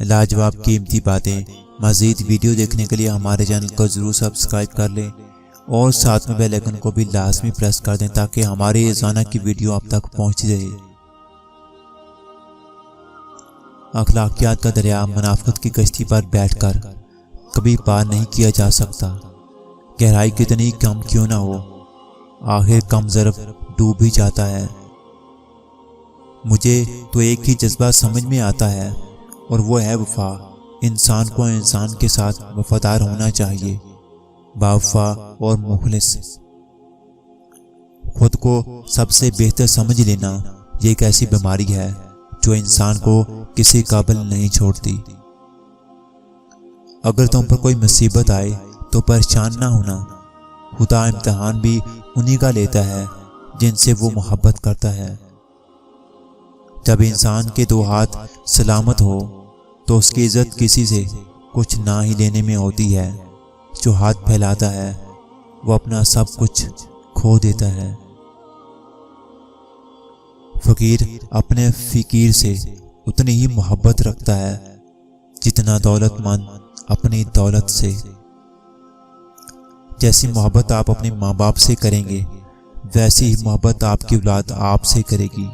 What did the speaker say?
لاجواب قیمتی باتیں۔ مزید ویڈیو دیکھنے کے لیے ہمارے چینل کو ضرور سبسکرائب کر لیں اور ساتھ میں بیل آئیکن کو بھی لازمی پریس کر دیں تاکہ ہماری روزانہ کی ویڈیو آپ تک پہنچتی رہے۔ اخلاقیات کا دریا منافقت کی کشتی پر بیٹھ کر کبھی پار نہیں کیا جا سکتا۔ گہرائی کتنی کم کیوں نہ ہو، آخر کم ظرف ڈوب ہی جاتا ہے۔ مجھے تو ایک ہی جذبہ سمجھ میں آتا ہے اور وہ ہے وفا۔ انسان کو انسان کے ساتھ وفادار ہونا چاہیے، باوفا اور مخلص۔ خود کو سب سے بہتر سمجھ لینا یہ ایک ایسی بیماری ہے جو انسان کو کسی قابل نہیں چھوڑتی۔ اگر تم پر کوئی مصیبت آئے تو پریشان نہ ہونا، خدا امتحان بھی انہی کا لیتا ہے جن سے وہ محبت کرتا ہے۔ جب انسان کے دو ہاتھ سلامت ہو تو اس کی عزت کسی سے کچھ نہ ہی لینے میں ہوتی ہے۔ جو ہاتھ پھیلاتا ہے وہ اپنا سب کچھ کھو دیتا ہے۔ فقیر اپنے فقیر سے اتنی ہی محبت رکھتا ہے جتنا دولت مند اپنی دولت سے۔ جیسی محبت آپ اپنے ماں باپ سے کریں گے ویسی ہی محبت آپ کی اولاد آپ سے کرے گی۔